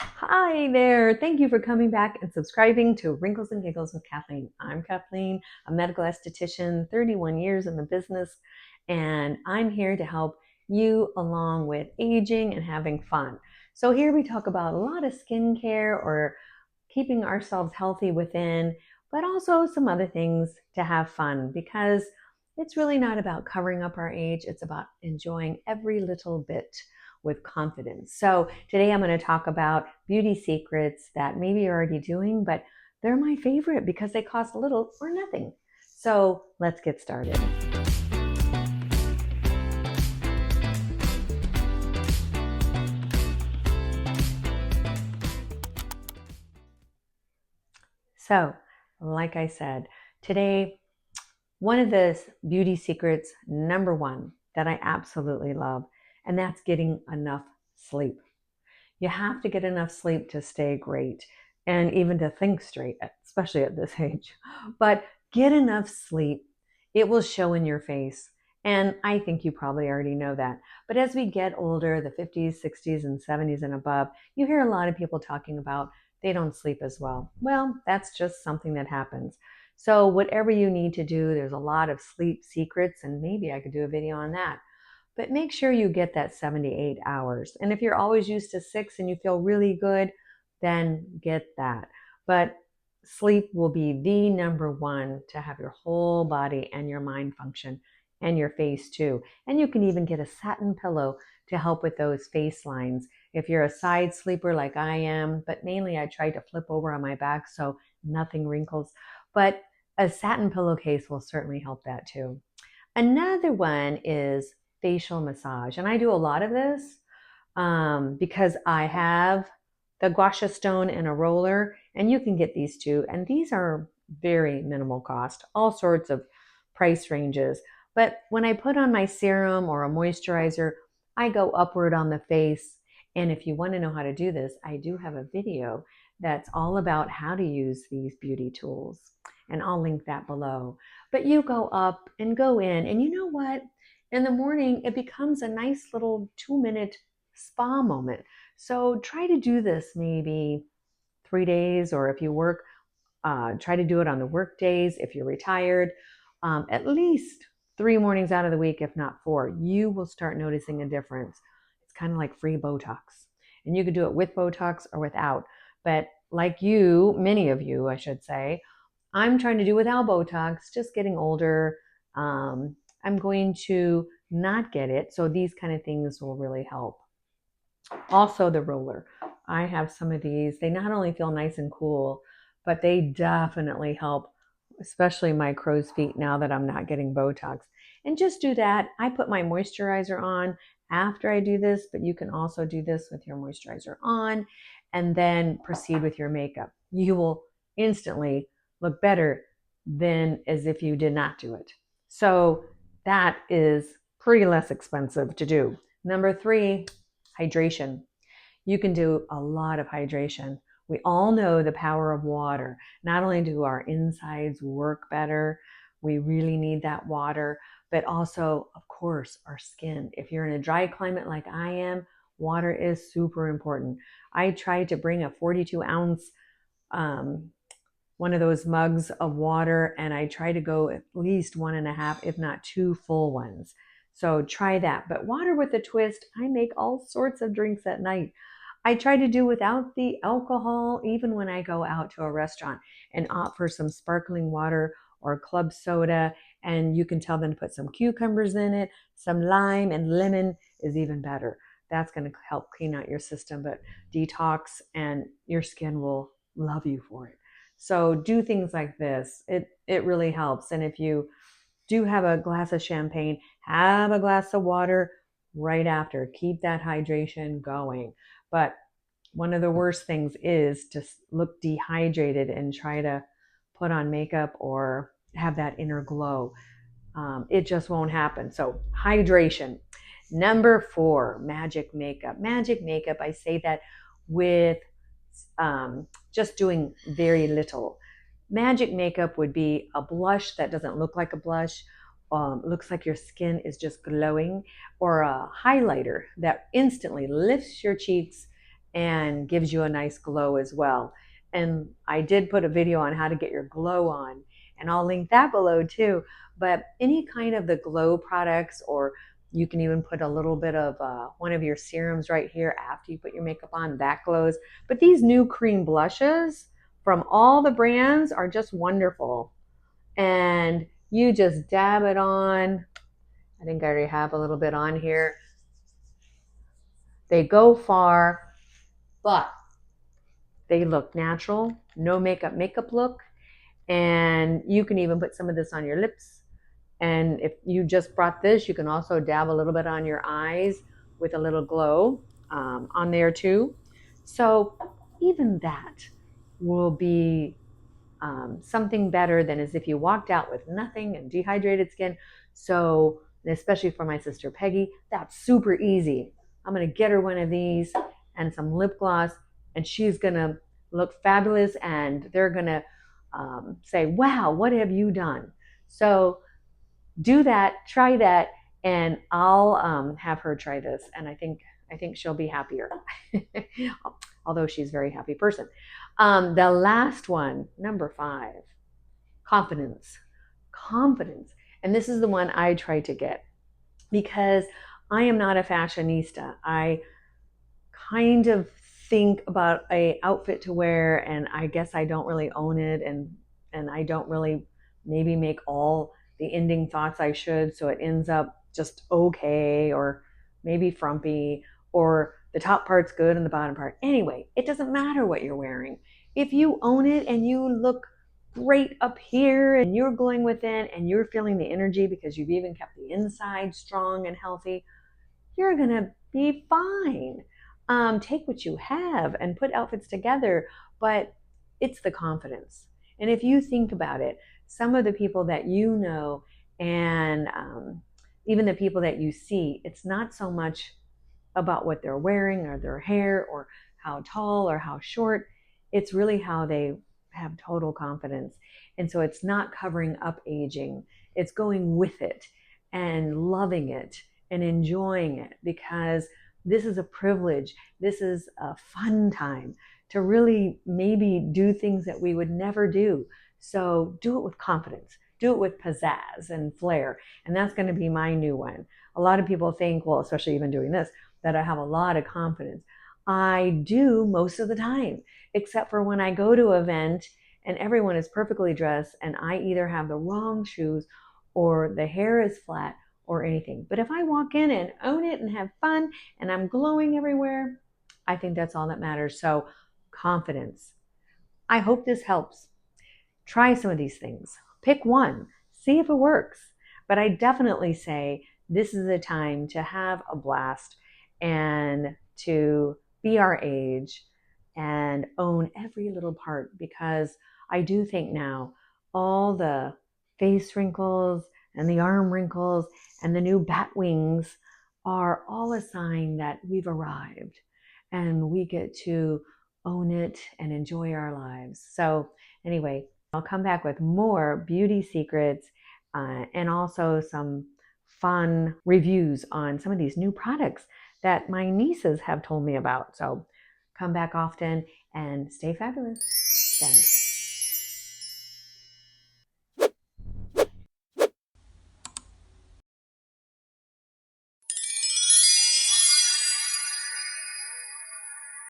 Hi there. Thank you for coming back and subscribing to Wrinkles and Giggles with Kathleen. I'm Kathleen, a medical esthetician, 31 years in the business, and I'm here to help you along with aging and having fun. So, here we talk about a lot of skincare or keeping ourselves healthy within, but also some other things to have fun because it's really not about covering up our age, it's about enjoying every little bit with confidence. So, today I'm going to talk about beauty secrets that maybe you're already doing, but they're my favorite because they cost little or nothing. So, let's get started. So, like I said, today, one of the beauty secrets, number one, that I absolutely love, and that's getting enough sleep. You have to get enough sleep to stay great and even to think straight, especially at this age. But get enough sleep, it will show in your face. And I think you probably already know that. But as we get older, the 50s, 60s, and 70s and above, you hear a lot of people talking about they don't sleep as well. Well, that's just something that happens. So, whatever you need to do, there's a lot of sleep secrets, and maybe I could do a video on that. But make sure you get that 78 hours. And if you're always used to 6 and you feel really good, then get that. But sleep will be the number one to have your whole body and your mind function and your face too. And you can even get a satin pillow to help with those face lines. If you're a side sleeper like I am, but mainly I try to flip over on my back so nothing wrinkles. But a satin pillowcase will certainly help that too. Another one is facial massage. And I do a lot of this because I have the gua sha stone and a roller, and you can get these too. And these are very minimal cost, all sorts of price ranges. But when I put on my serum or a moisturizer, I go upward on the face. And if you want to know how to do this, I do have a video that's all about how to use these beauty tools. And I'll link that below. But you go up and go in, and you know what? In the morning, it becomes a nice little 2-minute spa moment. So try to do this maybe 3 days, or if you work, try to do it on the work days. If you're retired, at least 3 mornings out of the week, if not 4, you will start noticing a difference. It's kind of like free Botox. And you could do it with Botox or without. But like you, many of you, I should say, I'm trying to do without Botox, just getting older. I'm going to not get it. So these kind of things will really help. Also, the roller. I have some of these. They not only feel nice and cool, but they definitely help, especially my crow's feet now that I'm not getting Botox. And just do that. I put my moisturizer on after I do this, but you can also do this with your moisturizer on and then proceed with your makeup. You will instantly look better than as if you did not do it. So that is pretty less expensive to do. Number 3, hydration. You can do a lot of hydration. We all know the power of water. Not only do our insides work better, we really need that water, but also, of course, our skin. If you're in a dry climate like I am, water is super important. I tried to bring a 42-ounce one of those mugs of water, and I try to go at least 1.5, if not 2 full ones. So try that. But water with a twist, I make all sorts of drinks at night. I try to do without the alcohol, even when I go out to a restaurant, and opt for some sparkling water or club soda. And you can tell them to put some cucumbers in it, some lime, and lemon is even better. That's going to help clean out your system, but detox, and your skin will love you for it. So do things like this. It really helps. And if you do have a glass of champagne, have a glass of water right after. Keep that hydration going. But one of the worst things is to look dehydrated and try to put on makeup or have that inner glow. It just won't happen. So, hydration. Number 4, magic makeup. Magic makeup, I say that with just doing very little. Magic makeup would be a blush that doesn't look like a blush, looks like your skin is just glowing, or a highlighter that instantly lifts your cheeks and gives you a nice glow as well. And I did put a video on how to get your glow on, and I'll link that below too. But any kind of the glow products, or you can even put a little bit of one of your serums right here after you put your makeup on, that glows. But these new cream blushes from all the brands are just wonderful. And you just dab it on. I think I already have a little bit on here. They go far, but they look natural, no makeup look. And you can even put some of this on your lips. And if you just brought this, you can also dab a little bit on your eyes with a little glow on there too. So even that will be something better than as if you walked out with nothing and dehydrated skin. So especially for my sister Peggy, that's super easy. I'm going to get her one of these and some lip gloss, and she's going to look fabulous, and they're going to say, wow, what have you done? So do that, try that, and I'll have her try this, and I think she'll be happier. Although she's a very happy person. The last one, number 5, confidence. Confidence. And this is the one I try to get because I am not a fashionista. I kind of think about a outfit to wear, and I guess I don't really own it, and I don't really maybe make all the ending thoughts I should, so it ends up just okay, or maybe frumpy, or the top part's good and the bottom part. Anyway, it doesn't matter what you're wearing. If you own it and you look great up here and you're glowing within and you're feeling the energy because you've even kept the inside strong and healthy, you're gonna be fine. Take what you have and put outfits together, but it's the confidence. And if you think about it, some of the people that you know, and even the people that you see, it's not so much about what they're wearing or their hair or how tall or how short. It's really how they have total confidence. And so it's not covering up aging, it's going with it and loving it and enjoying it, because this is a privilege. This is a fun time to really maybe do things that we would never do. So do it with confidence, do it with pizzazz and flair. And that's going to be my new one. A lot of people think, well, especially even doing this, that I have a lot of confidence. I do most of the time, except for when I go to an event and everyone is perfectly dressed and I either have the wrong shoes or the hair is flat or anything. But if I walk in and own it and have fun and I'm glowing everywhere, I think that's all that matters. So confidence. I hope this helps. Try some of these things. Pick one. See if it works. But I definitely say this is a time to have a blast and to be our age and own every little part, because I do think now all the face wrinkles and the arm wrinkles and the new bat wings are all a sign that we've arrived and we get to own it and enjoy our lives. So anyway, I'll come back with more beauty secrets and also some fun reviews on some of these new products that my nieces have told me about. So come back often and stay fabulous. Thanks.